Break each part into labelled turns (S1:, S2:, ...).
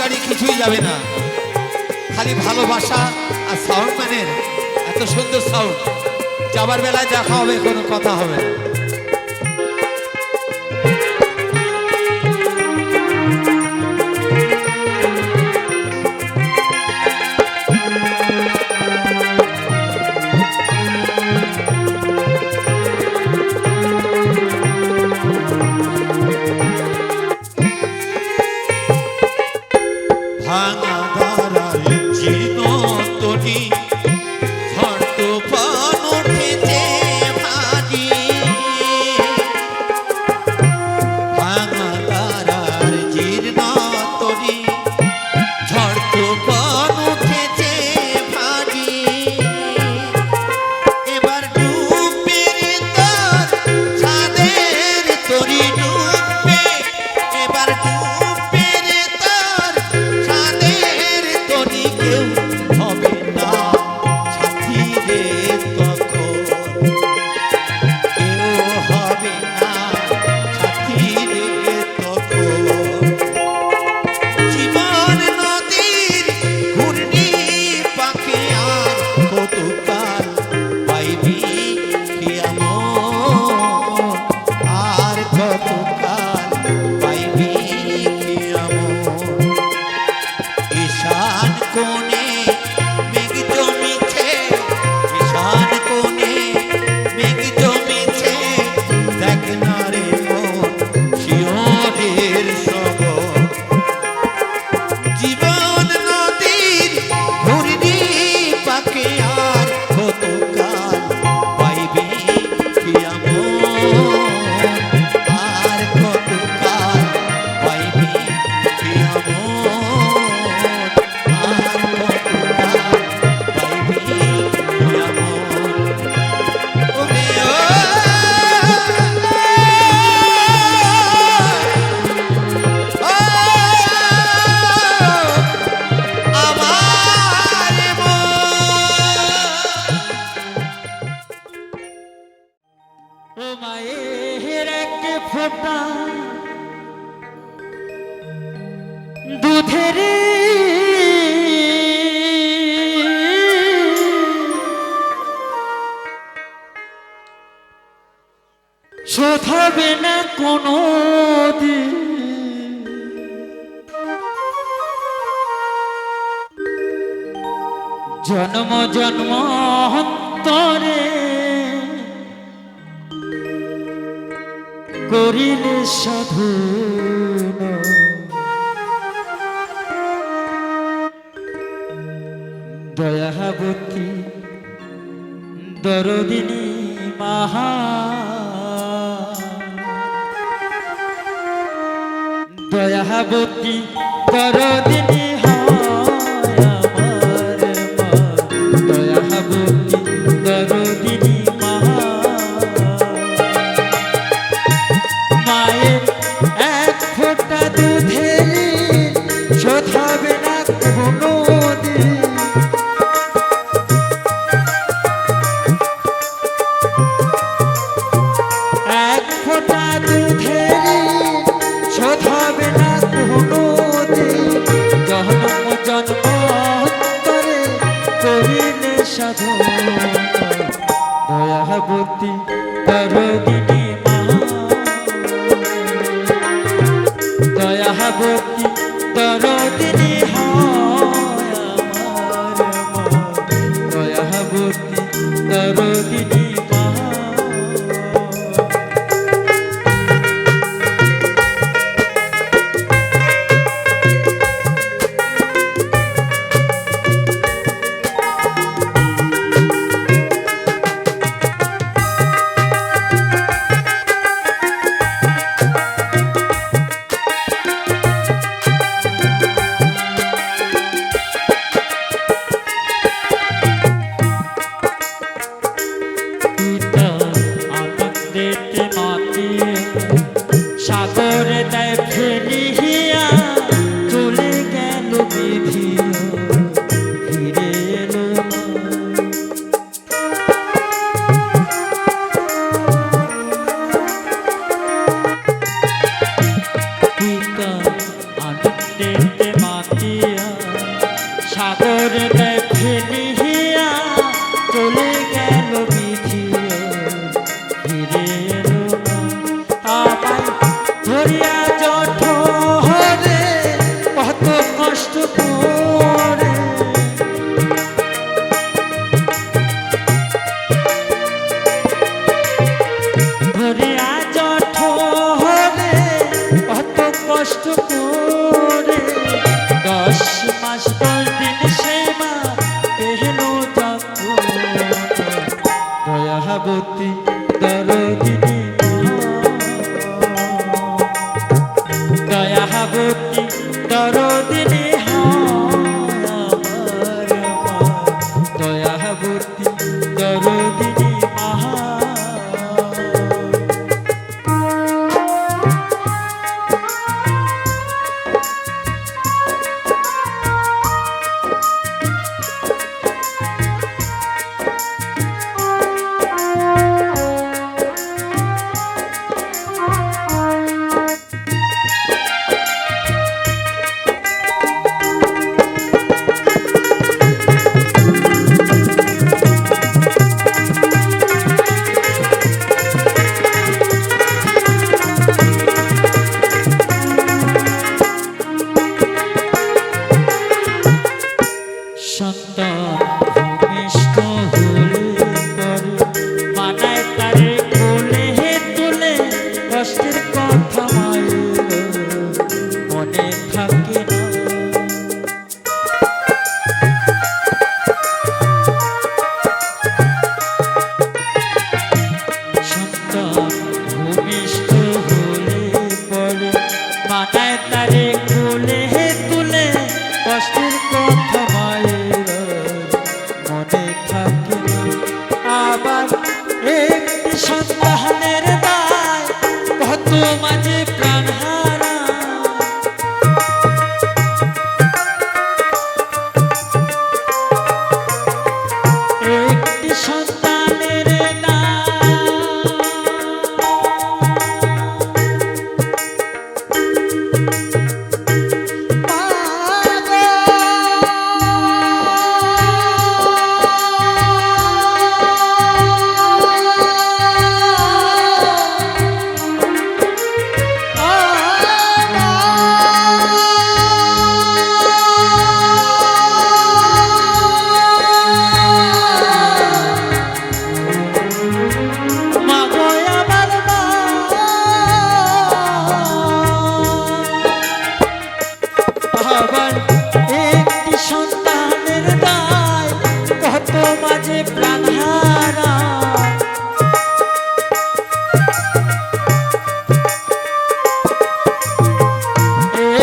S1: গাড়ি কিছুই যাবে না, খালি ভালোবাসা আর সাউন্ডম্যানের এত সুন্দর সাউন্ড, যাবার বেলায় দেখা হবে, কোনো কথা হবে না।
S2: ভাঙা ধারার জীর্ণ তরি ঝড় তুফান উঠেছে ভারী। ভাঙা ধারার জীর্ণ তরি ঝড় তুফান উঠেছে ভারী। এবার ডুববে রে তোর ছাদের তরি ডুববে, এবার ডুববে রে তোর ছাদের তরি। কেউ হবে না সাথী রে তখন, কেউ হবে না সাথী রে তখন। জীবন নদীর ঘূর্ণি পাকে আর কতকাল পাইবি কিয়ামত, আর কতকাল পাইবি কিয়ামত। ঈশান কোণে মেঘ জমিছে, ঈশান কোণে মেঘ জমিছে, দেখ না রে মন শিয়রের শবর। জীবন নদীর ঘূর্ণি পাকে আর কতকাল পাইবি কিয়ামত, আর কতকাল পাইবি কিয়ামত, আর কতকাল পাইবি কিয়ামত। ওরে ও আমার
S3: ও মায়ের এক ফোঁটা দুধের শোধ হবে না কোনো দিন। জন্ম জন্মান্তরে করিলে সাধন, দয়াবতী দরদিনী মাহা, দয়াবতী দরদিনী হয় আমার মা, দয়াবতী দরদিনী মাহা। মায়ের এক ফোঁটা দুধের শোধ হবে না কোনো দিন। এক ফোঁটা দুধের শোধ হবে না কোনো দিন। জন্ম জন্মান্তরে করিলে সাধন, দয়াবতী দরদিনী দয়াবতী দরদিনী হয় আমার মা, দয়াবতী দরদিনী মা। দিয়া সাগরে ফেলিয়া চলে গেল বিধিও ফিরে এলো না আমায় ধরিয়া জঠরে কত কষ্ট করে ধরিয়া জঠরে কত কষ্ট করে 10 মাস 10 দিন সে মা পেল যখন দয়াবতী দরদিনী দয়াবতী দরদিনী আমার মা দয়াবতী দরদিনী মা সন্তান ভূমিষ্ঠ হলে পরে মানায় তারে কোলে তুলে কষ্টের কথা মায়ের মনে থাকে না সন্তান ভূমিষ্ঠ হলে পরে মানায় তারে কোলে তুলে কষ্টের কথা মনে থাকে না আবার একটি সন্তানের দায় কত মাঝে প্রাণ হারা একটি সন্তানের আবার একটি সন্তানের দায় কত মাঝে প্রাণ হারা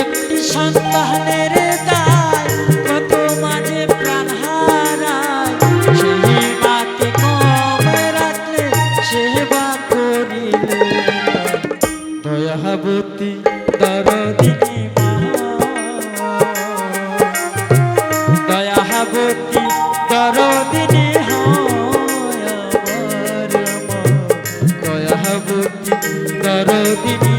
S3: একটি সন্তানের দায় কত মাঝে প্রাণ হারায় সেই মাকে কমে রাখলে সেবা করিলে দয়াবতী দরদিনী দয়াবতী দরদিনী হয় আমার মা দয়াবতী দরদিনী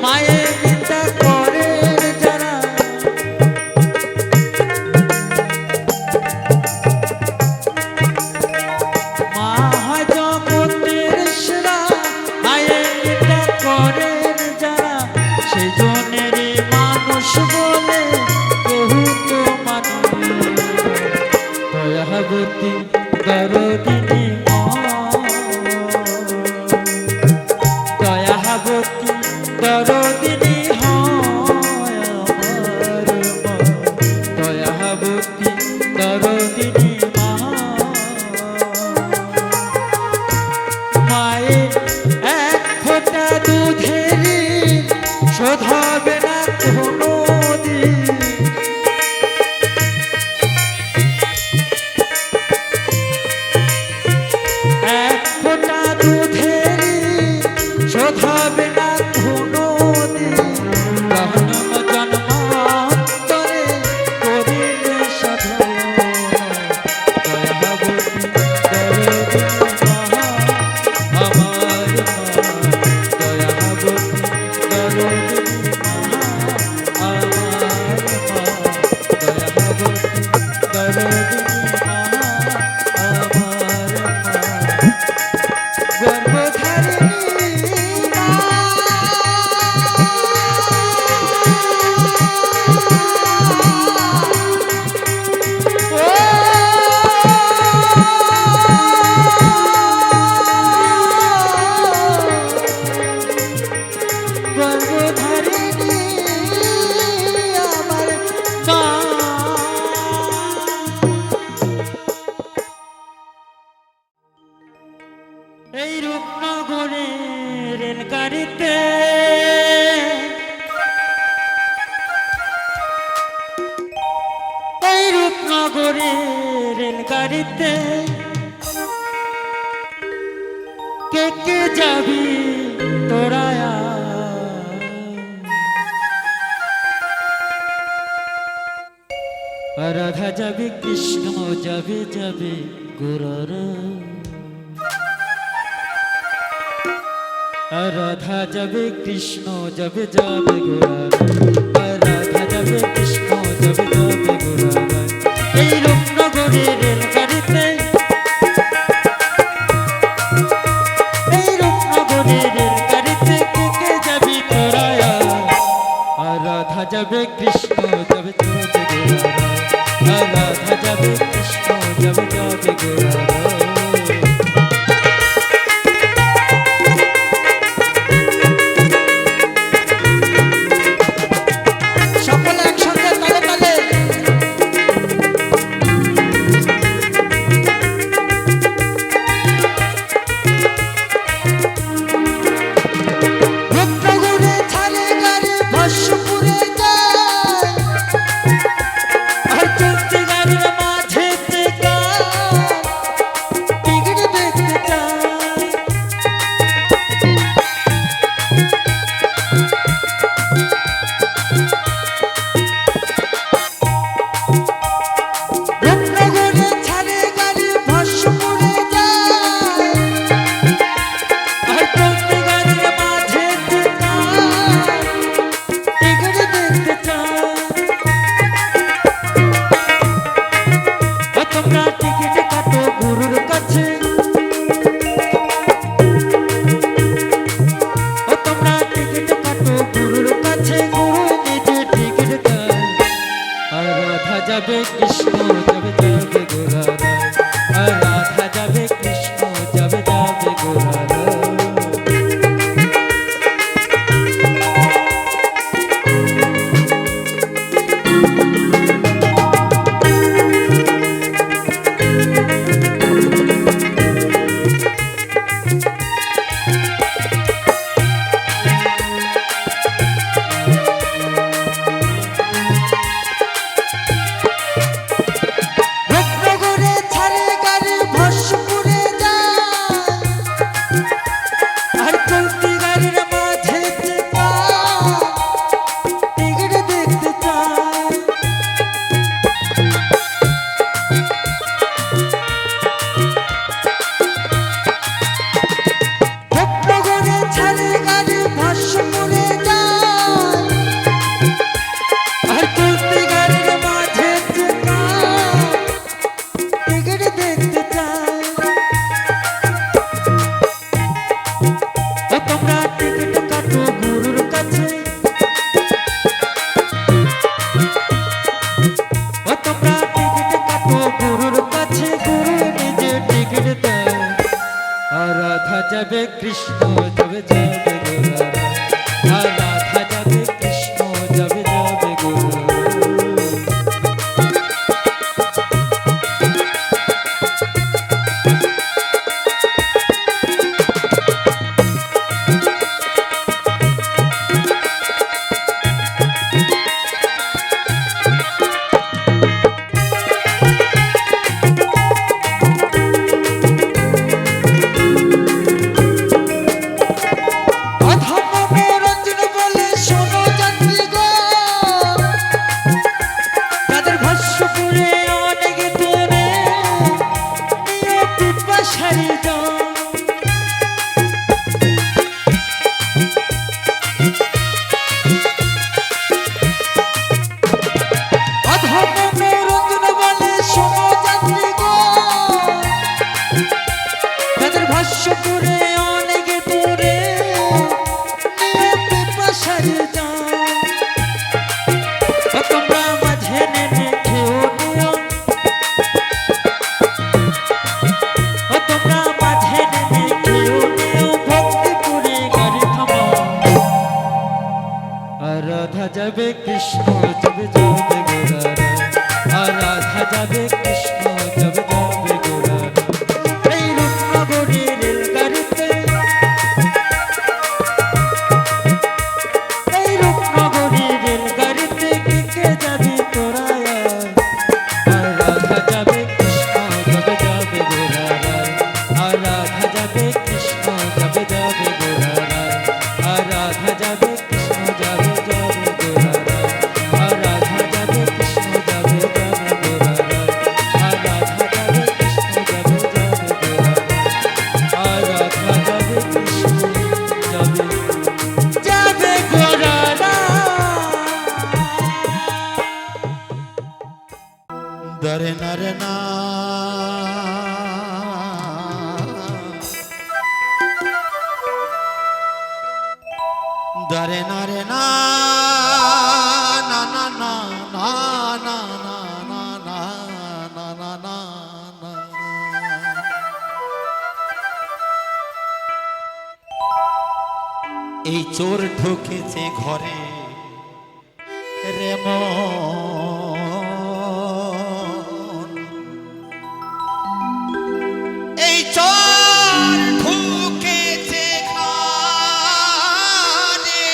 S3: মা দরদিনী হয় আমার মা দয়াবতী দরদিনী মা মায়ের এক ফোঁটা দুধের শোধ হবে না কোনো দিন এক ফোঁটা দুধের শোধ হবে না কোনো দিন জন্ম জন্মান্তরে করিলে সাধনা দয়াবতী দরদিনী মা আমার মা দয়াবতী দরদিনী মা আমার মা দয়াবতী দরদিনী মা আমার মা গর্ভধারিণী গর্ভধারিণী আমার মা এই রূপনগরে রেলগাড়িতে এই রূপনগরে রেলগাড়িতে কে কে যাবি তোরা রাধা যাবে কৃষ্ণ যাবে যাবে গোরারা রাধা যাবে কৃষ্ণ যাবে যাবে গোরারা রাধা যাবে কৃষ্ণ যাবে যাবে গোরারা এই রূপনগরে রেলগাড়িতে এই রূপনগরে রেলগাড়িতে কে কে যাবি তোরা রাধা যাবে কৃষ্ণ যাবে যাবে গোরারা রাধা যাবে কৃষ্ণ যাবে যাবে গোরারা সকলে একসঙ্গে তালে তালে রূপনগরে ছাড়ে গাড়ি ভাস্যপুরে যায় আর চলতে গাড়ির মাঝে টিকিট দেখতে চায় রূপনগরে ছাড়ে গাড়ি ভাস্যপুরে যায় আর চলতে গাড়ির মাঝে টিকিট দেখতে চায় ও তোমরা টিকিট কাটো গুরুর কাছে ও তোমরা টিকিট কাটো গুরুর কাছে গুরু নিজে টিকিট দেয় আর রাধা যাবে কৃষ্ণ যাবে যাবে গোরারা আর রাধা যাবে কৃষ্ণ যাবে যাবে গোরারা আর রাধা যাবে কৃষ্ণ যাবে যাবে গোরারা আর রাধা যাবে কৃষ্ণ যাবে যাবে গোরারা এই রূপনগরী রেলগাড়িতে এই রূপনগরী রেলগাড়িতে কে কে যাবি তোরা আর রাধা যাবে কৃষ্ণ যাবে যাবে গোরারা আর রাধা যাবে কৃষ্ণ যাবে যাবে গোরারা আর রাধা যাবে কৃষ্ণ যাবে যাবে গোরারা আর রাধা যাবে কৃষ্ণ যাবে যাবে গোরারা আর রাধা যাবে কৃষ্ণ যাবে যাবে গোরারা আর রাধা যাবে কৃষ্ণ যাবে যাবে গোরারা
S2: দরে নরে না দরে নরে না না না না না না না না না না না না না। এই চোর ঢুকেছে ঘরে রে মন, এই চোর ঢুকেছে ঘরে,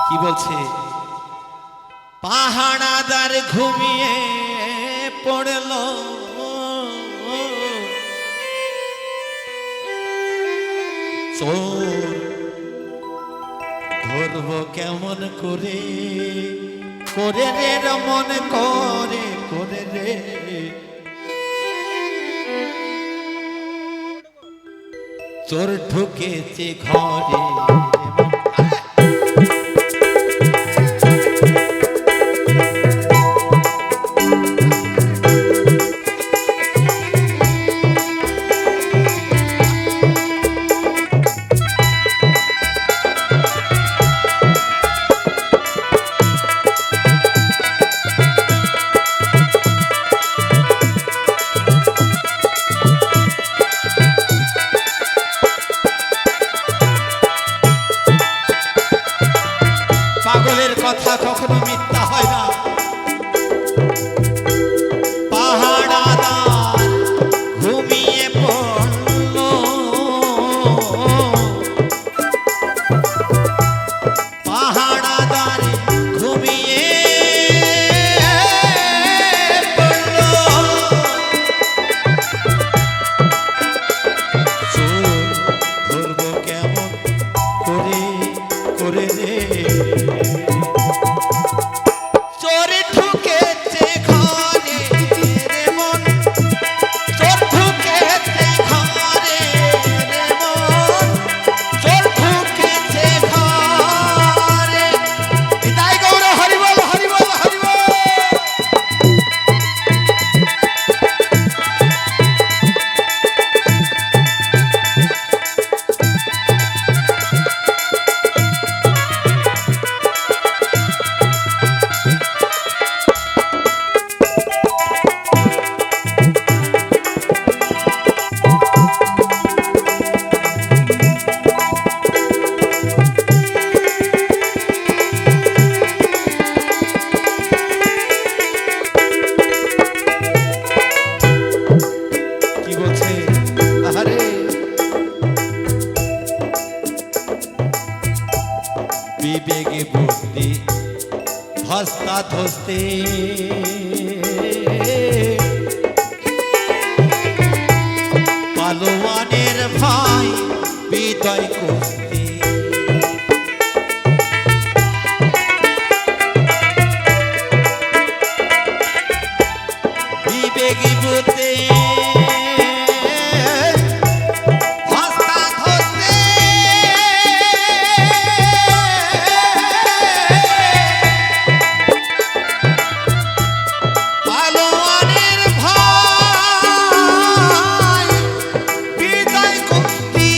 S2: কি বলছে পাহাড়াদার ঘুমিয়ে পড়ল, চোর ধরবো কেমন করে, করে রে রমন করে, করে রে চোর ঢুকেছে ঘরে। পাগলের কথা কখনো মিথ্যা হয় না, পাহাড়াদার ঘুমিয়ে পড়ল, পাহাড়াদার ঘুমিয়ে পড়ল, চোর ধরবো কেমন করে, করে রে চোর ঢুকেছে ঘরে রে মন, চোর ঢুকেছে ঘরে রে মন, চোর ঢুকেছে ঘরে। নিতাই গৌর হরি বল, হরি বল, হরি বল। কি বলছে আরে বিবেকে বুদ্ধি ধস্তা ধস্তে, পালোয়ানের ভাই বিদয় কুস্তি, বিবেকি বুদ্ধি ধস্তা ধস্তে, পালোয়ানের ভাই বিদায় কুস্তি,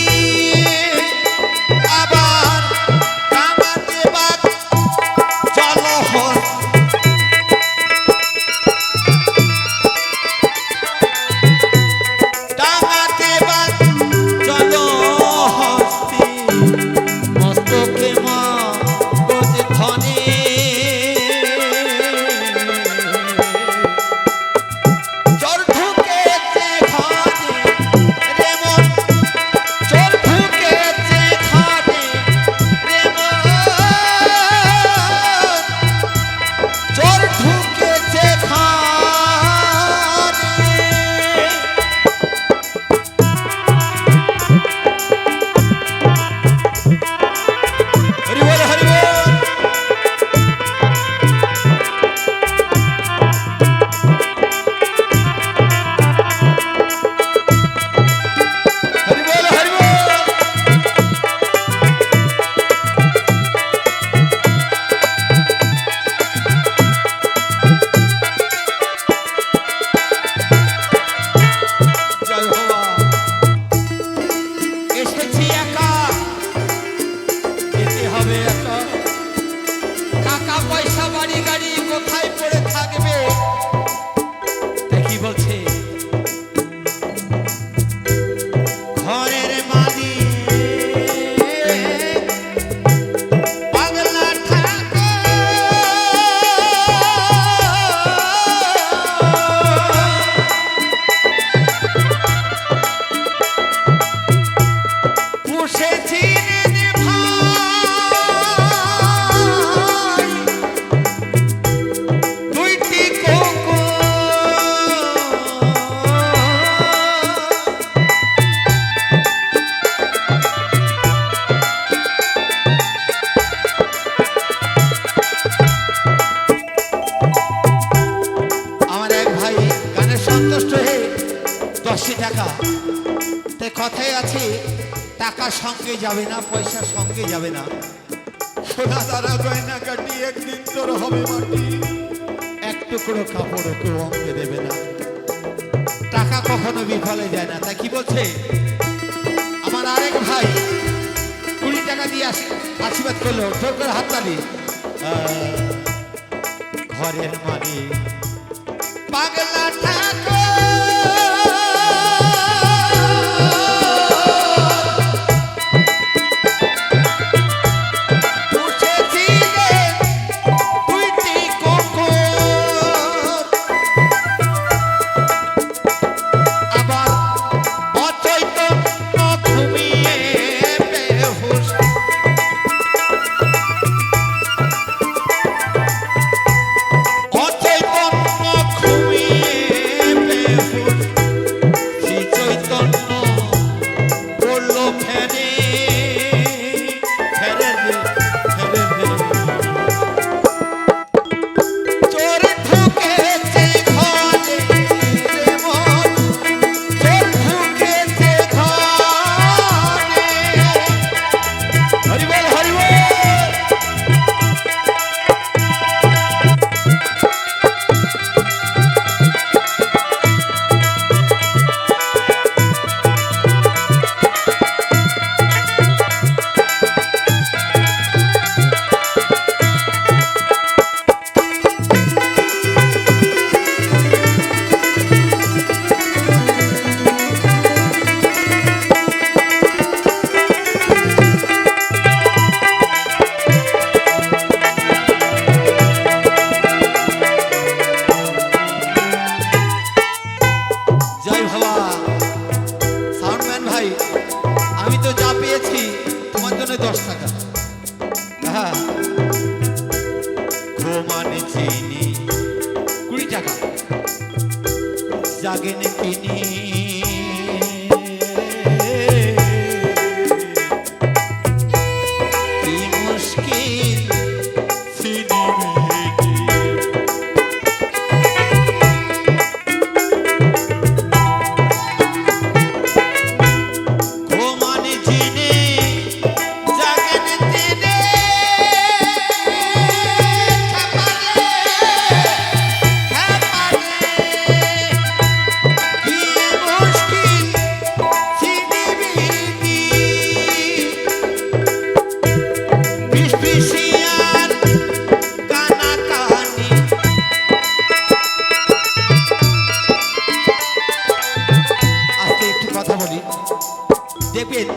S1: পড়েছি একা, যেতে হবে একা। টাকা পয়সা বাড়ি গাড়ি কোথায় পড়ে থাকবে? তাই কি বলছে?
S2: ঘরের মাঝি পাগলা ঠাকুর পুষেছিলেন ভাই দুইটি কুকুর।
S1: আমার এক ভাই গানে সন্তুষ্ট হয়ে 10 টাকা, তাই কথাই আছে টাকা সঙ্গে যাবে না, পয়সা সঙ্গে যাবে না।
S2: সোনা দানা গয়না কাটি একদিন তোর হবে মাটি।
S1: এক টুকরো কাপড়ও কেউ অঙ্গে দেবে না। টাকা কখনো বিফলে যায় না। তাই কি বলছে আমার আরেক ভাই 20 টাকা দিয়ে আশীর্বাদ করলো, জোর করে হাততালি। ঘরের মানে
S2: পাগলা ঠাকুর পুষেছিলেন দুইটি কুকুর। আবার অচৈতন্য ঘুমিয়ে বেহুশ অচৈতন্য ঘুমিয়ে বেহুশ
S1: শ্রী চৈতন্য
S2: পড়লো ফেরে
S1: ফেরে রে, ফেরে রে।
S2: চোর ঢুকেছে ঘরে রে মন, চোর ঢুকেছে ঘরে।
S1: হরি বল, হরি বল। জয় বাবা সাউন্ডম্যান ভাই, আমি তো যা পেয়েছি তোমার জন্য 10 টাকা। হ্যাঁ,
S2: ঘুমানে চিনি
S1: 20 টাকা।
S2: জাগেন কিনি কি মুশকিল চিনি মেয়েটি। ঘুমানে চিনি জাগেন চিনি কি মুশকিল চিনি মেয়েটি। ফিসফিসিয়ার কানাকানি
S1: আজকে একটু কথা বলি। দেখবেন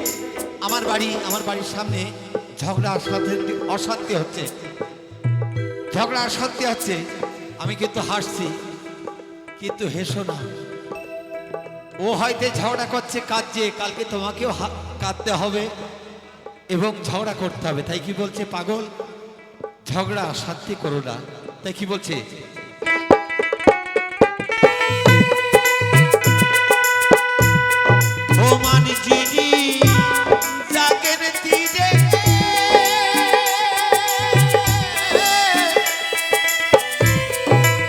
S1: আমার বাড়ির সামনে ঝগড়া অশান্তি হচ্ছে, ঝগড়া অশান্তি হচ্ছে। আমি কিন্তু হাসছি, কিন্তু হেসো না। ও হয়তো ঝগড়া করছে, কাঁদছে, কালকে তোমাকেও কাঁদতে হবে এবং ঝগড়া করতে হবে। তাই কি বলছে পাগল, ঝগড়া অশান্তি করো না। তাই কি বলছে,
S2: ঘুমানে চিনি জাগেন চিনি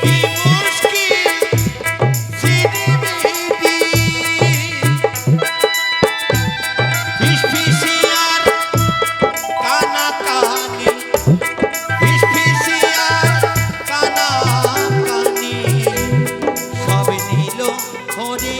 S2: কি মুশকিল চিনি মেয়েটি। ফিসফিসিয়ার কানাকানি ফিসফিসিয়ার কানাকানি সব নিল হরে।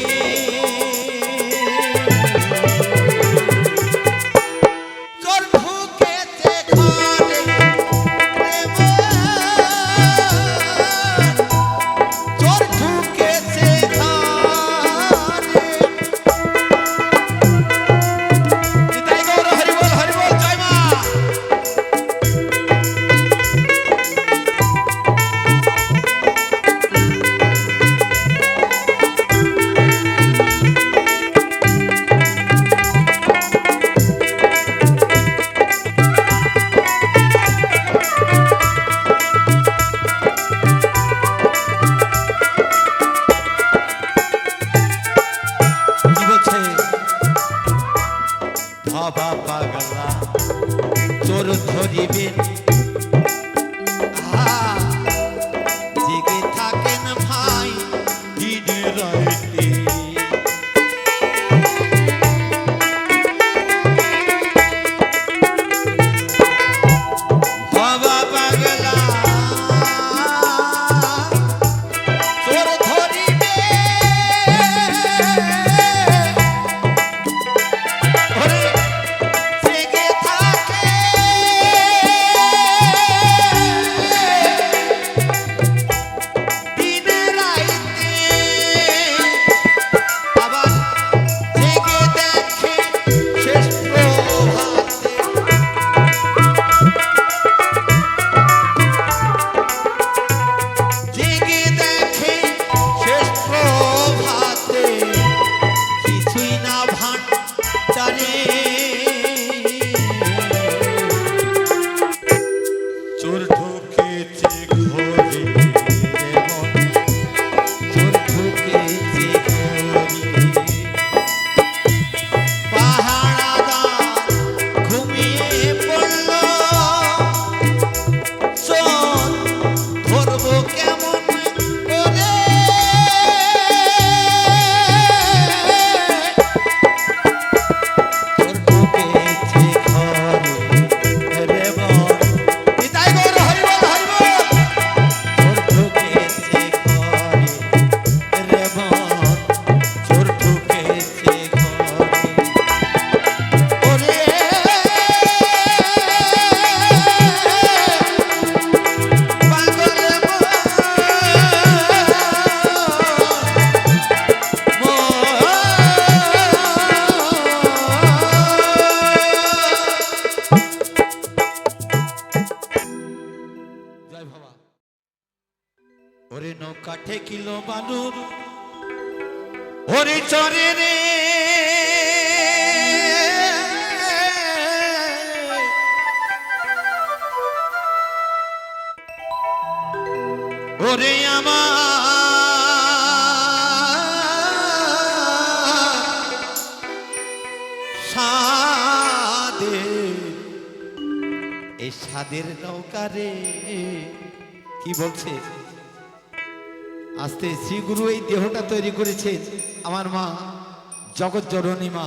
S1: হবা পাগলা চোর ধরিবে জেগে থাকেন ভাই দিনে রাইতে হবা পাগলা চোর ধরিবে ওরে জেগে থাকে দিনে রাইতে আবার জেগে দেখে শেষ প্রভাতে জেগে দেখে শেষ প্রভাতে কিছুই না ভান্ডারে চোর ঢুকেছে ঘরে রে মন, চোর ঢুকেছে ঘরে পাহারাদার ঘুমিয়ে পড়ল চোর ধরবো কেমন করে চোর ঢুকেছে ঘরে রে মন, নিতাই গৌর হরিবল হরিবল। চোর ঢুকেছে ঘরে রে মন, চোর ঢুকেছে ঘরে ওরে পাগল জয় বাবা। ওরে নৌকা ঠেকিল বালুর ওরে চরে রে ওরে আমার সাদের এই সাদের নৌকা রে কি বলছে আস্তে শ্রীগুরু এই দেহটা তৈরি করেছেন আমার মা জগৎ জননী মা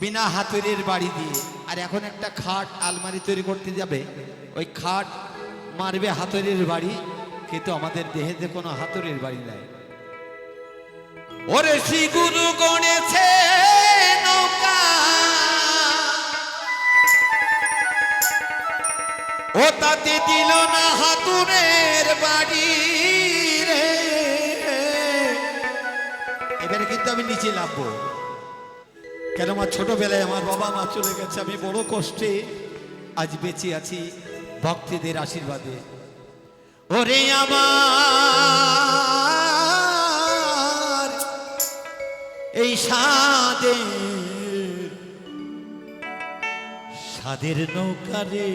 S1: বিনা হাতুড়ির বাড়ি দিয়ে আর এখন একটা খাট আলমারি তৈরি করতে যাবে ওই খাট মারবে হাতুড়ির বাড়ি কিন্তু আমাদের দেহেতে কোনো হাতুড়ির বাড়ি নাই ওরে শ্রীগুরু গণেছে নৌকা ও তাতে দিল না হাতুড়ের বাড়ি রে এবারে কিন্তু আমি নিচে নামবো কেন আমার ছোটবেলায় আমার বাবা মা চলে গেছে আমি বড় কষ্টে আজ বেঁচে আছি ভক্তদের আশীর্বাদে ওরে আমার এই সাদের নৌকা রে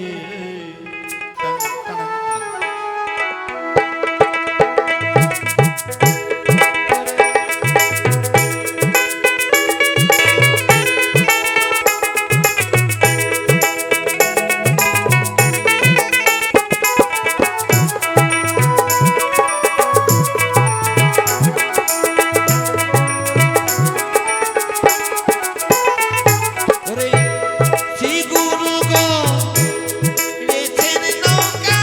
S1: ওরে শ্রী গুরু গো রেছেন নৌকা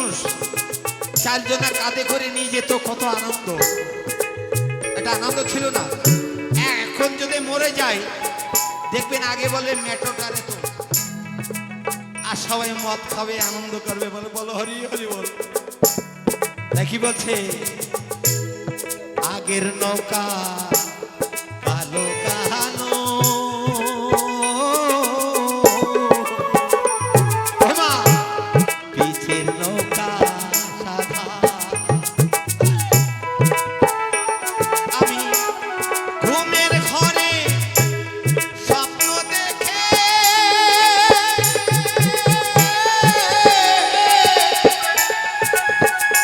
S1: মানুষ চারজনা কাঁধে করে নিয়ে যেত, কত আনন্দ, এটা আনন্দ ছিল না? এখন যদি মরে যায় দেখবেন আগে বলে মেট্রোটারে তো, আর সবাই মদ খাবে আনন্দ করবে, বলে বলো হরি হরি বল। দেখি বলছে আগের নৌকা কালো কালো, ওমা পিছের নৌকা সাদা। আমি ঘুমের ঘরে স্বপ্ন দেখে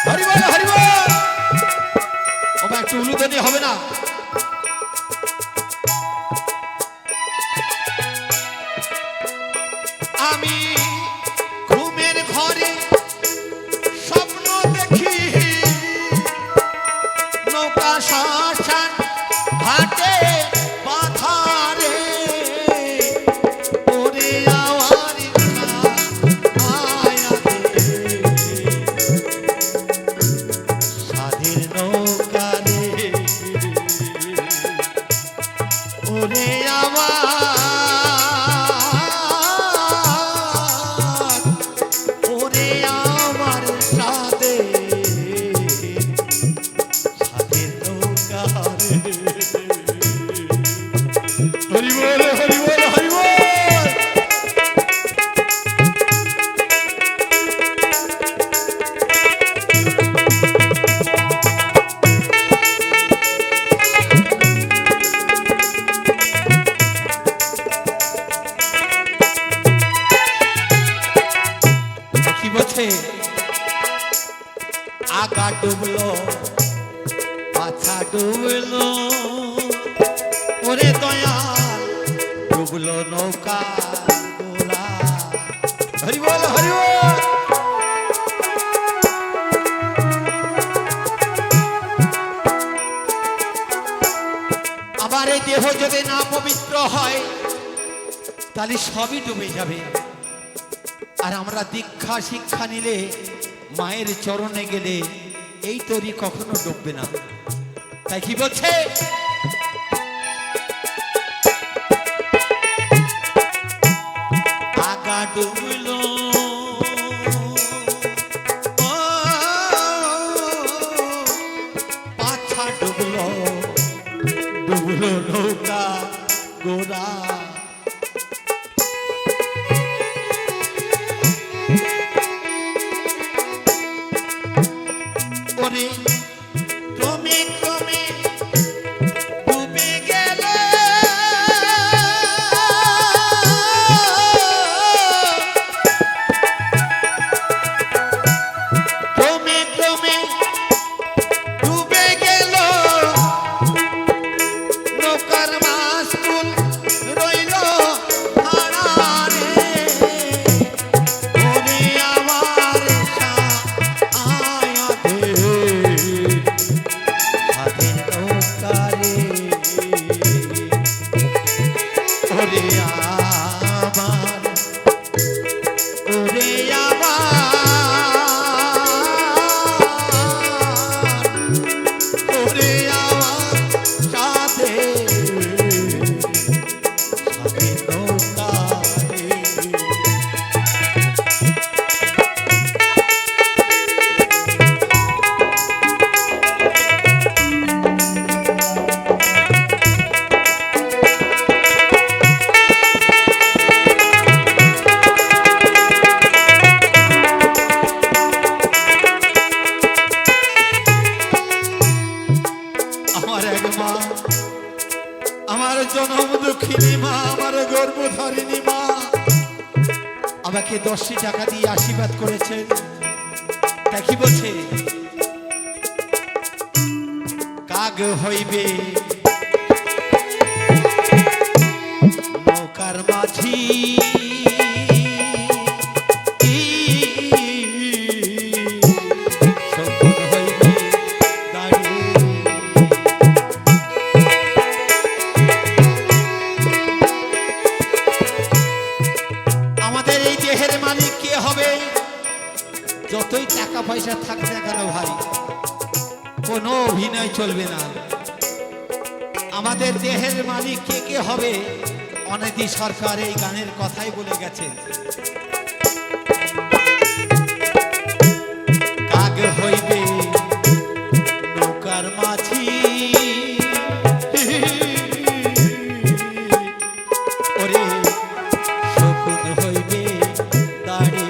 S1: হরি বল হরি বল। ওমা একটু উলুধ্বনি হবে না? আমি ঘুমের ঘরে স্বপ্ন দেখি নৌকা শ্মশান ঘাটে বাধারে, ওরে আমার আয়াতে স্বাধীন নৌকা রে, ওরে ওরে আমার সাথে স্বাধীন নৌকা রে। হরি বল হরি বল হরি বল। কি বলছে আগা ডুবলো পাছা ডুবলো, ওরে দয়াল ডুবলো নৌকা গোলা। হরি বল হরি বল। আবার এই দেহ যদি না পবিত্র হয় তাহলে সবই ডুবে যাবে। আর আমরা দীক্ষা শিক্ষা নিলে, মায়ের চরণে গেলে এই তরি কখনো ডুববে না। তাই কি বলছে আগা ডুবলো পাছা ডুবলো, ডুবলো নৌকা গোরা। ওরে ক্রমে ক্রমে ডুবে গেল ক্রমে ক্রমে ডুবে গেল নৌকার মাস্তুল রইল হারারে, ওরে আমার আয়াতে স্বাধীন নৌকা রে, ওরে আমার ওরে আমার ওরে আমার সাথে স্বাধীন নৌকা রে। আমার এক মা, আমার জনম দুঃখিনী মা, আমার গর্ভধারিণী মা আমাকে 10 টাকা দিয়ে আশীর্বাদ করেছেন। তা কি বলছে কাগ হইবে নৌকার মাঝি, শকুন হইবে দাঁড়িয়ে। আমাদের এই দেহের মালিক কে হবে? যতই টাকা টাকা পয়সা থাকছে না কেন ভাই, কোনো অভিনয় চলবে না। আমাদের দেহের মালিক কে কে হবে, অনেতি সরকার এই গানের কথাই বলে গেছেন। কাগ হইবে নৌকার মাঝি, ওরে শকুন হইবে দাঁড়ে,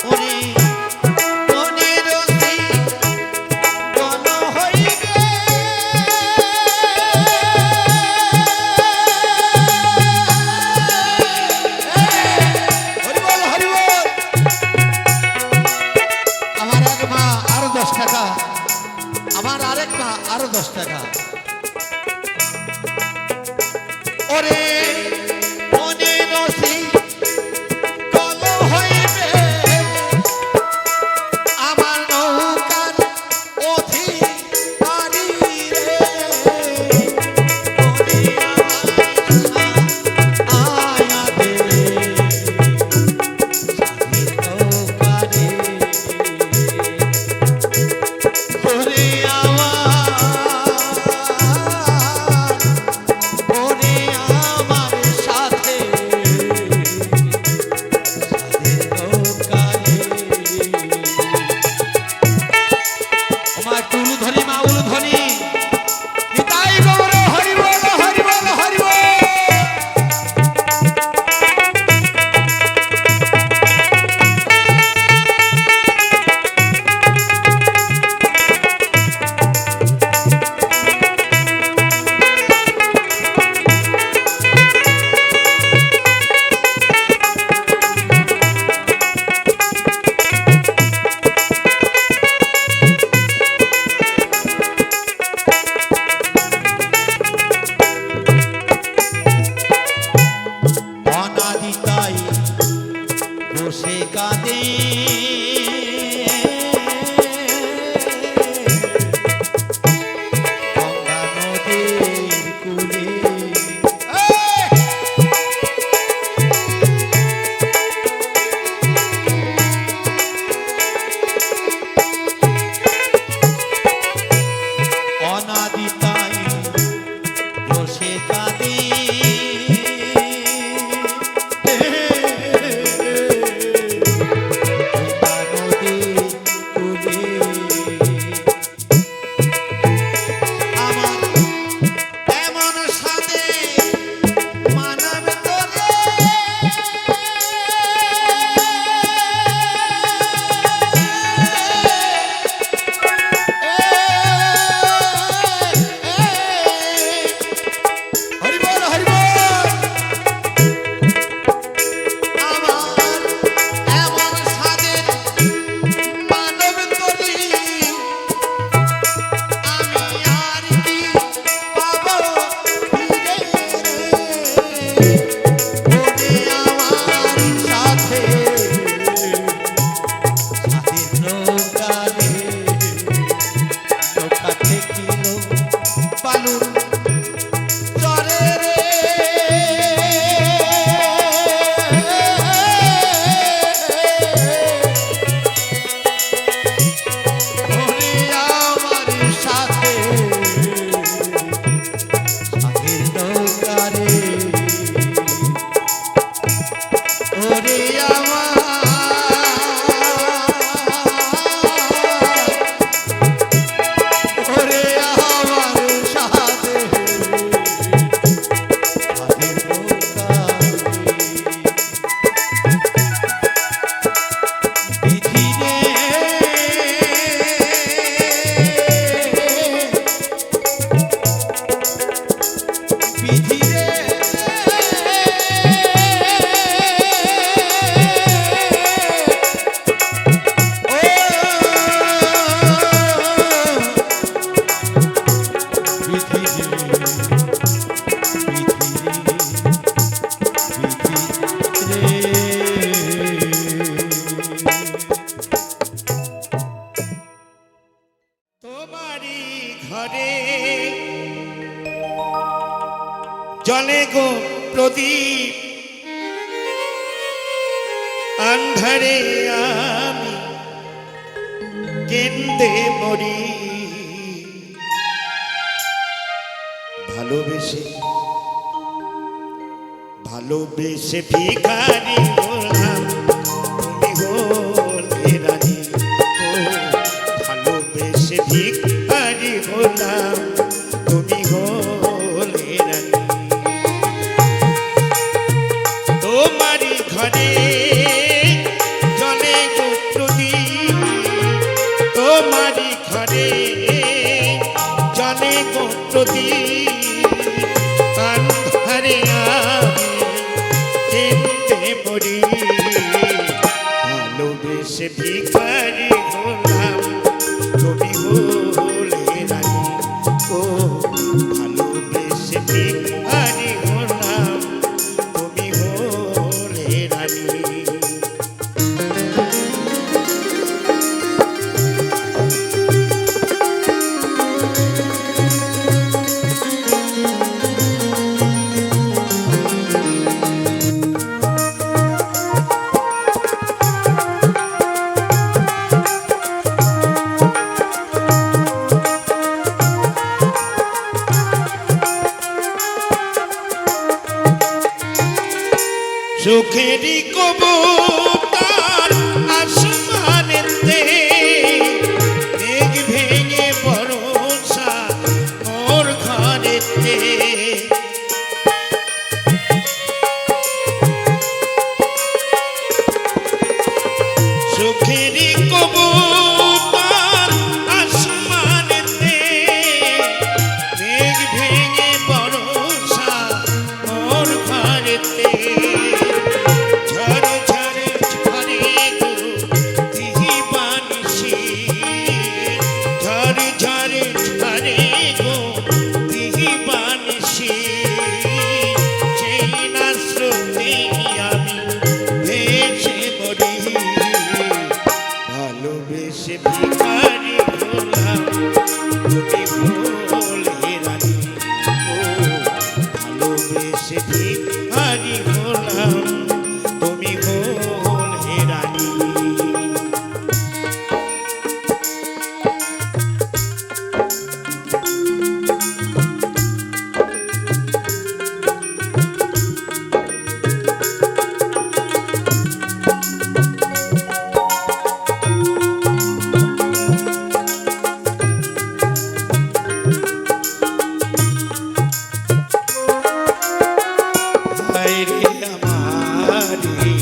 S1: ওরে মনের রসি গণ হইবে, হরি বল হরি বল। আমার এক মা আরো 10 টাকা, আমার আরেক মা আরো 10 টাকা। ওরে মনে রসি কল হইবে, আমার নৌকার অধিকারী রে, ওরে আয়া দে স্বামীর নৌকারে, ওরে আমার
S2: আন্ধারে আমি কেন্দে মরি ভালোবেসে ভালোবেসে ভিখারি হলাম তুমি হলে রানী ও ভালোবেসে ভিখারি হলাম তুমি হলে রানী তোমারই ঘরে জলে গোপ্রদীপ তোমারই ঘরে জলে গোপ্রদীপ আন্ধারে আমি কেঁদে মরি ভালোবেসে ভিখারি হলাম তুমি হলে রানী ও ভালোবেসে ভিখারি হলাম তুমি হলে রানী সুখেরই কবুতর আসমানেতে মেঘ ভেঙে বর্ষা মোর ঘরেতে সুখেরই কবুতর আসমানেতে মেঘ ভেঙে বর্ষা মোর ঘরেতে ঝড় ঝড় ঝরে গো দিহি বানিসি ঝড় ঝড় ঝরে গো দিহি বানিসি সেই না শ্রুতি আমি ভেসে মরি ভালোবেসে ভিখারি হলাম তুমি হলে রানী ও ভালোবেসে ভিখারি হলাম তুমি হলে রানী হায়রে আমারি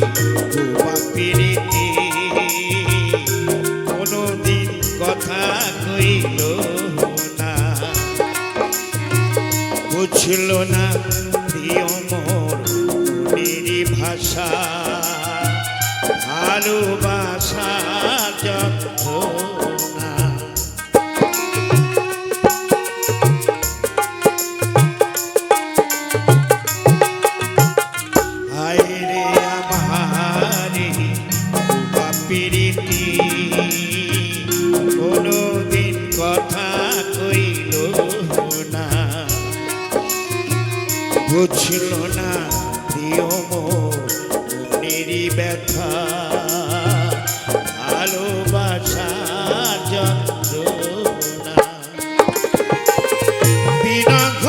S2: তোমা পিরিতি কোনদিন কথা কইল না বুঝল না প্রিয় মোর মনেরই ভাষা ভালোবাসা যন্ত্রণা হায়রে আমারি বাপিরিতি কোনদিন কথা কইল না বুঝল না প্রিয় মনেরই ব্যথা ভালোবাসা যন্ত্রণা বিরহ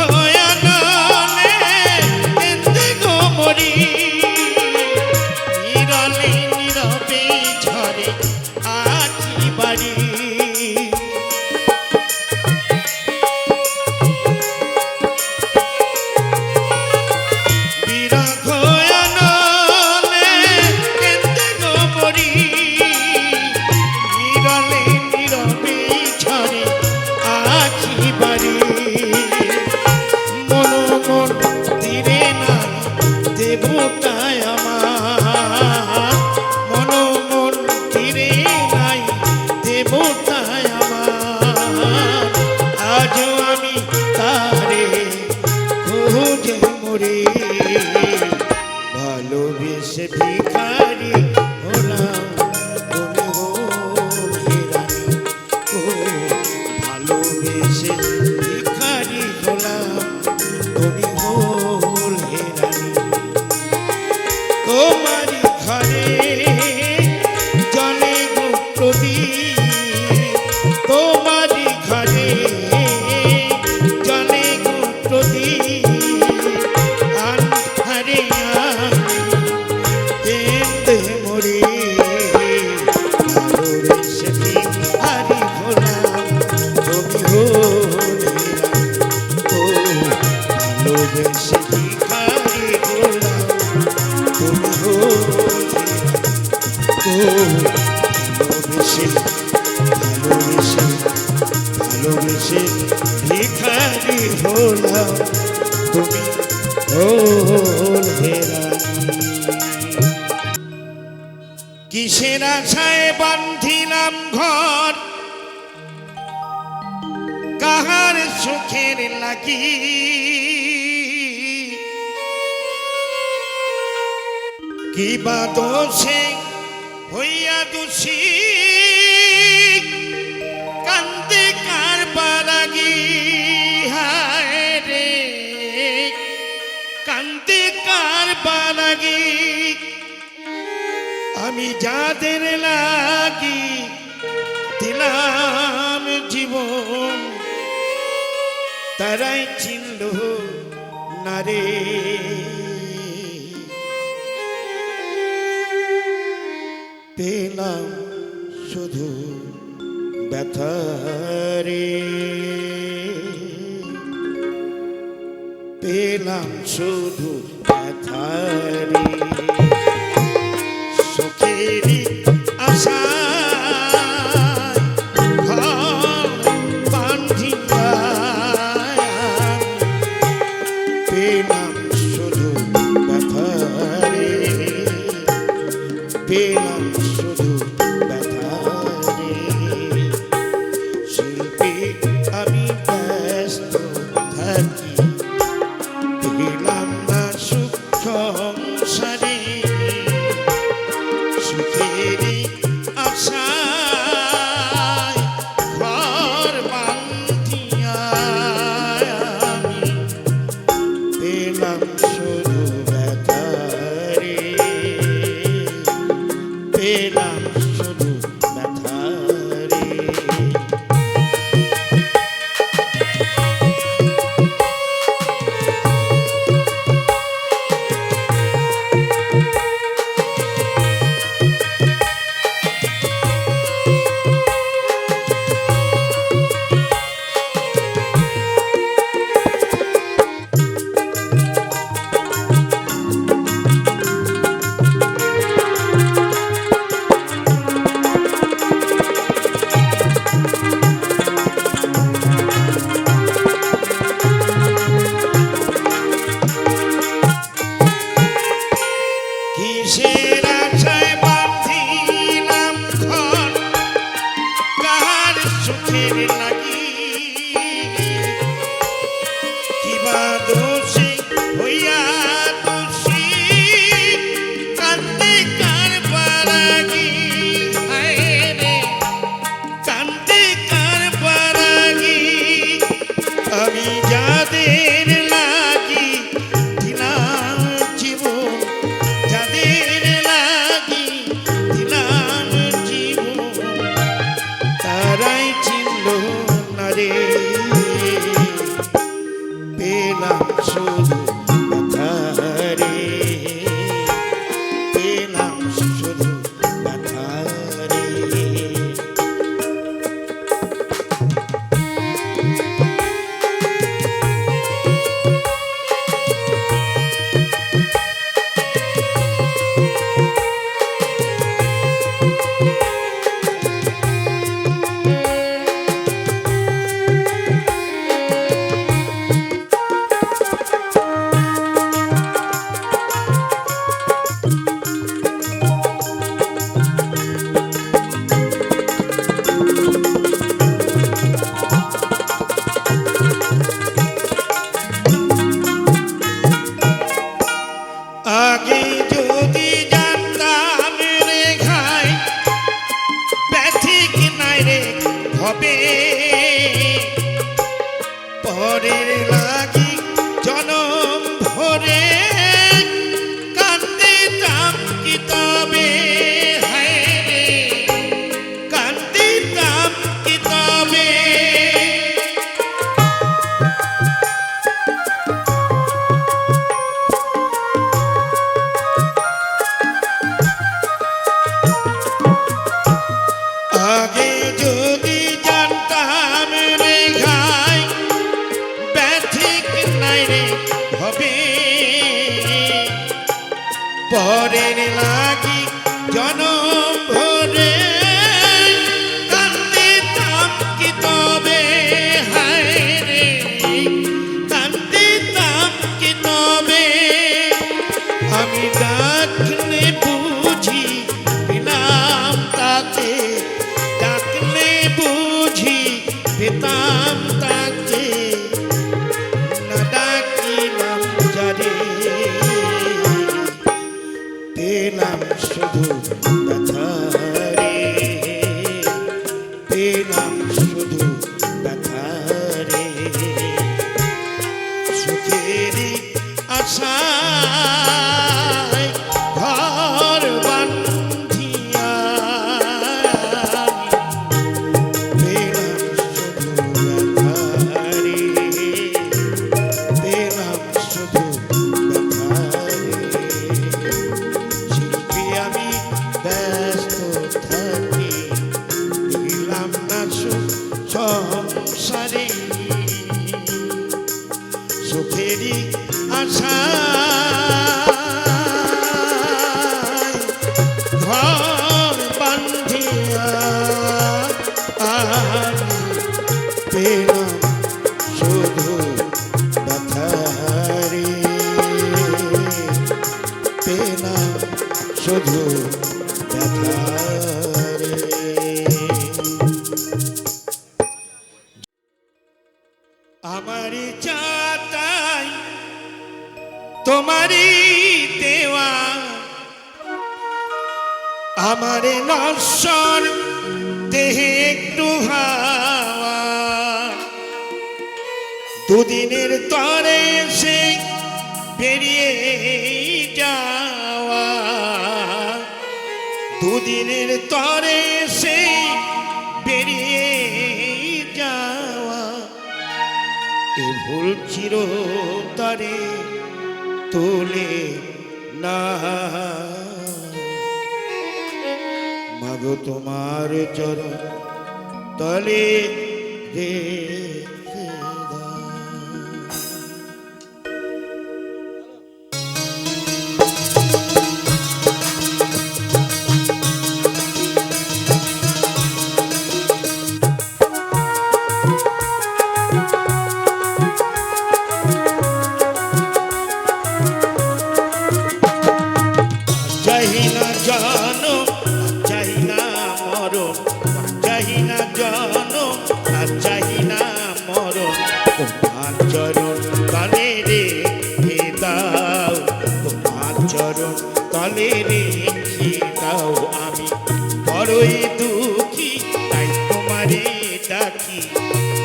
S2: আননে কেঁদে গো মরি নীরলে নীরবে ঝরে আখি বাড়ি বিরহ আননে কেঁদে গো মরি নীরলে নীরবে ঝরে আখি বাড়ি মন মন দিরে না দেবতায় আমার মন মন দিরে নাই দেবতায় আমার আজও আমি তারে খুঁজে মরি ভালোবেসে ভিখারি হলাম তুমি হলে রানী ও ভালোবেসে ভিখারি হলাম তুমি হলে রানী তোমারই ঘরে কিসের আশায় বান্ধিলাম ঘর, কাহার সুখের লাগি, কি বা দোষে হইয়া দোষী, কান্দে কার বারাগি, হায় রে কান্দে কার বারাগি। আমি যাদের লাগি দিলাম জীবন, তারাই চিনল না রে। পেলাম শুধু ব্যথা রে, পেলাম শুধু ব্যথা রে। সুখেরই আশা ঘর বাঁধিয়া পেলাম শুধু ব্যথা রে, পেলাম শুধু ব্যথা রে। শিল্পী আমি ব্যস্ত থাকি, পেলাম না সুখ সংসারে। সুখেরই আশায় ঘর বাঁধিয়া আমি পেলাম শুধু ব্যথা রে, পেলাম শুধু ব্যথা রে। কিসের আশায় বাঁধিলাম ঘর, কাহার সুখের লাগি, কিবা দোষে হইয়া দোষী, কান্দে কার বারাগি, হায় রে কান্দে কার বারাগি। আমি যাদের লাগি দিলাম জীবন, যাদের লাগি দিলাম জীবন, তারাই চিনল না রে। পেলাম শুধু ব্যথা রে, পেলাম শুধু ব্যথা রে। আগে যদি জানতাম রে ঘাই, ব্যথিক নাই রে হবে, পরের লাগি জনম ভরে কান্দিতাম কি তবে, হায় রে কান্দিতাম কি তবে। আগে যদি জানতাম রে ঘাই, ব্যথিক নাই রে হবে, পরের লাগি জনম ভরে কান্দিতাম কি তবে, হায় রে কান্দিতাম কি তবে। আমি ডাকলে বুঝি না পেলাম শুধু ব্যথা রে, পেলাম শুধু ব্যথা রে, সুখেরই আশায় ঘর বান্ধিয়া পেলাম শুধু ব্যথা রে, পেলাম শুধু ব্যথা রে। শিল্পী আমি ব্যস্ত থাকি, দিলাম না সুখ সংসারে, সুখেরই আশায় ঘর বান্ধিয়া আমি পেলাম শুধু ব্যথা রে, পেলাম শুধু ব্যথা রে। আমারই চাতাই তোমারই দেওয়া, আমারে নশ্বর দেহে একটু হাওয়া, দুদিনের তরে এসে বেরিয়ে যাওয়া, দুদিনের তরে এসে বেরিয়ে যাওয়া, এ ভুল চিরতরে তোলে না। মাগো তোমার চরণ তলে রেখে দাও। চাই না জানো, চাই না মরণ, চাই না জানো, চাই না মরণ, তোমার চরণ তলে রেখে দাও, তোমার চরণ তলে রেখে দাও। আমি বড়ই দুঃখী তাই তোমারে ডাকি,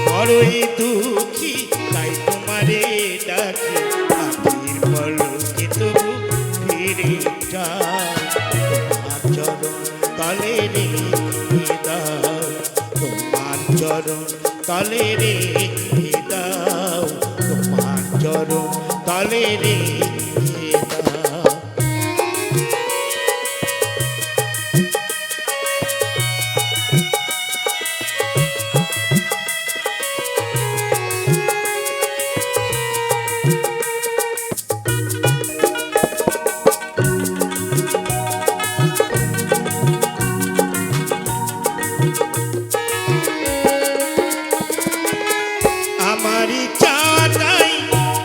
S2: বড়ই দুঃখী তাই তোমারে ডাকি, আখির পলকে তবু ফিরে যাও, তোমার চরণ তলে রেখে দাও, তোমার চরণ তলে রেখে দাও, তোমার চরণ তলে রেখে দাও। আমারই চাটাই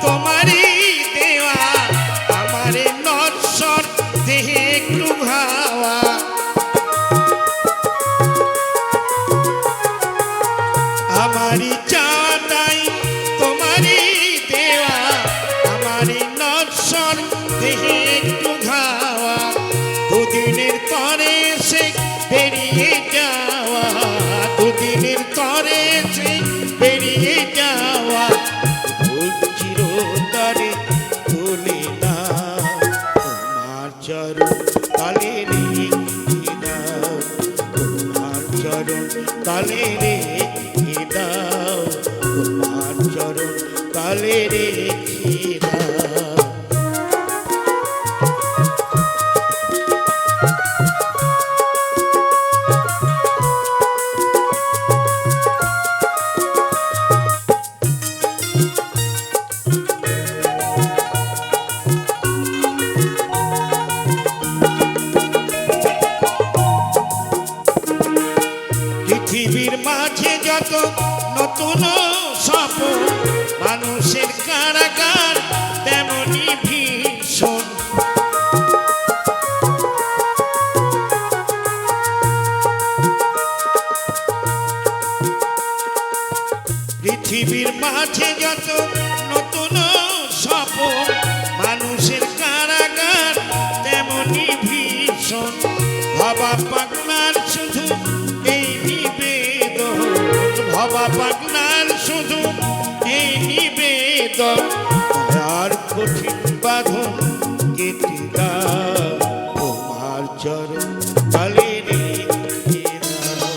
S2: তোমারই দেওয়া, আমারে নশ্বর দেহে একটু হাওয়া, আমারই চাটাই তোমারই দেওয়া, আমারই নশ্বর দেহে একটু হাওয়া, দুদিনের তরে সে বেরিয়ে যাওয়া, দুদিনের তরে সে বেরিয়ে যাওয়া, ভুল চিরতরে তোলে না, তোমার চরণ তলে রেখে দাও, তোমার চরণ তলে রেখে দাও, তোমার চরণ তলে রেখে দাও। পৃথিবীর মাঝে যত নতুন স্বপ্ন, মানুষের কারাগার তেমনি ভীষণ, পৃথিবীর মাঝে যত নতুন স্বপ্ন, মানুষের কারাগার তেমনি হৃদয় মায়ার কঠিন বাঁধন কেটে দাও তোমার চরণ তলে রেখে দাও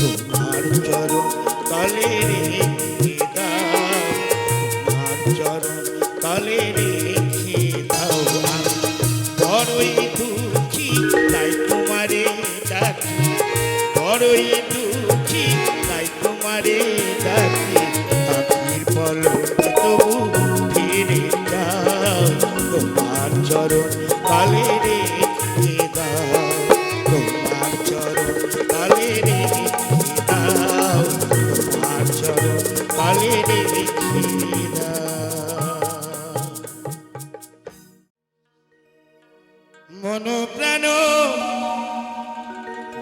S2: তোমার চরণ তলে রেখে দাও তোমার চরণ তলে রেখে দাও আমি বড়ই দুঃখী তাই তোমারে ডাকি বড়ই দুঃখী তাই তোমারে ডাকি আখির পলকে তবু ফিরে যাও তোমার চরণ তলে রেখে দাও তোমার চরণ তলে রেখে দাও তোমার চরণ তলে রেখে দাও মন প্রাণ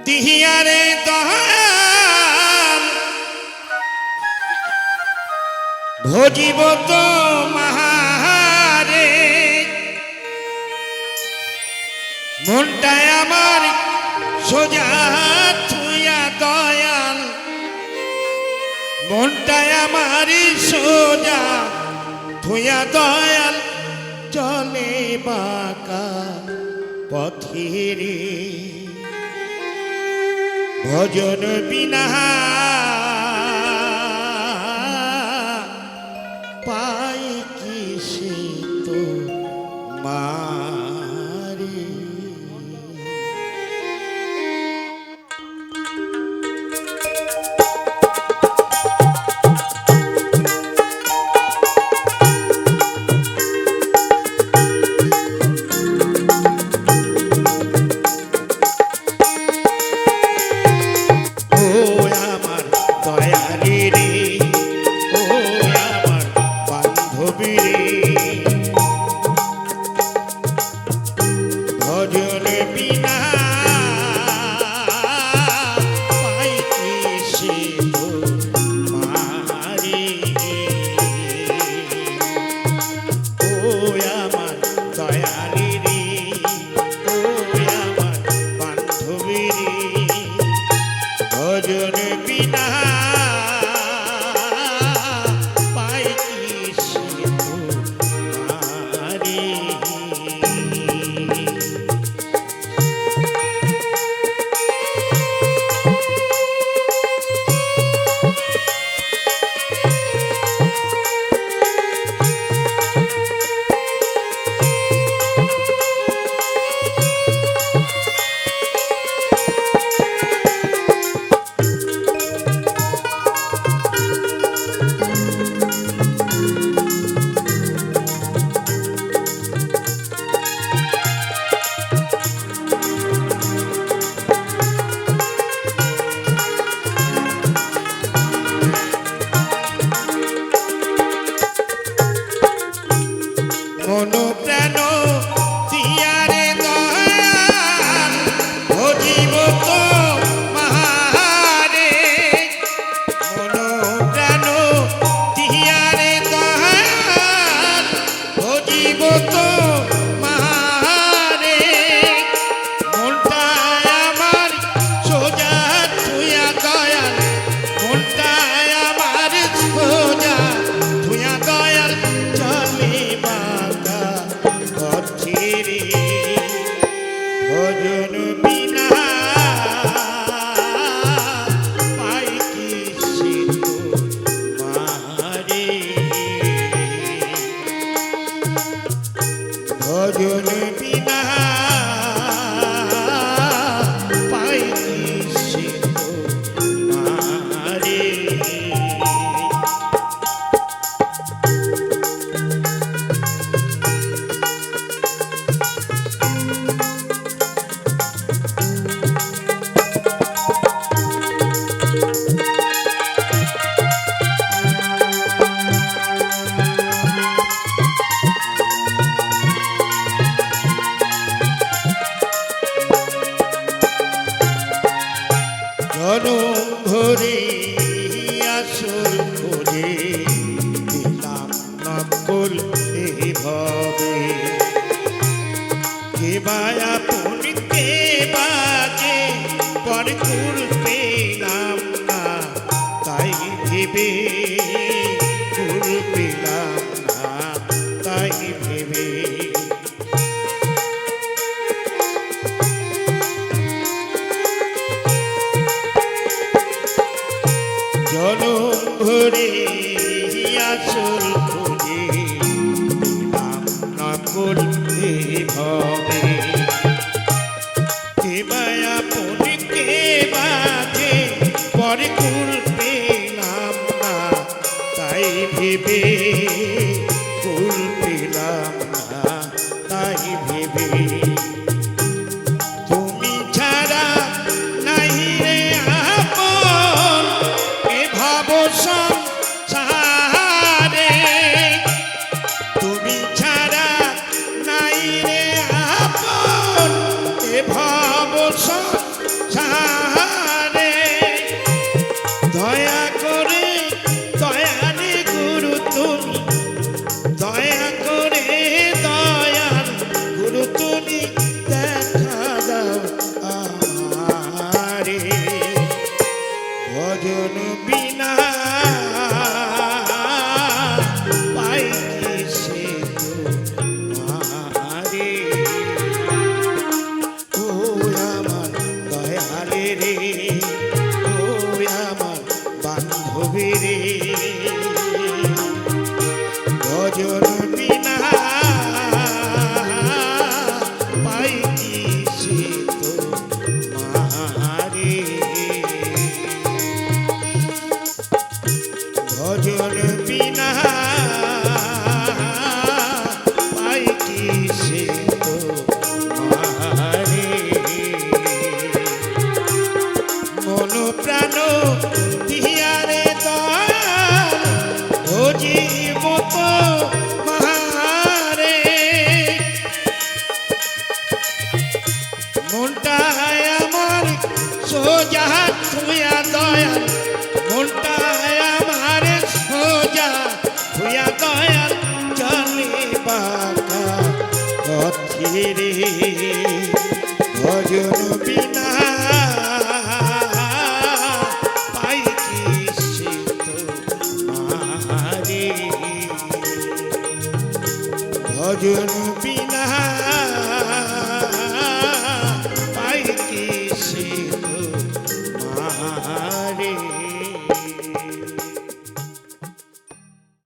S2: দিহিয়ারে দহাল ভজিব তো মাহারে মনটায় আমার সোজা থুয়া দয়াল মনটায় আমার সোজা থুয়া দয়াল চলে বাঁকা পথেরে ভজন বিনা পাই কি সে তো মারে সংসারে দয়া করে দয়ালি গুরু তুমি দয়া করে দয়াল গুরু তুমি দেখা দাও আমারে ভজন বিনা পাই কি সে তোমারে ও আমার দয়ালে রে ও আমার বান্ধবী রে ভজন বিনা পাই কি সে তোমারে ভজন বিনা পাই কি সে তোমারে মন প্রাণ দিয়ারে দয়াল ভজি মত মারে মনটা আমার সোজা থুয়া দয়াল মনটা আমার সোজা থুয়া দয়াল চলে বাঁকা পথে রে ভজন বিনা পাই কি সে তোমারে ভজন বিনা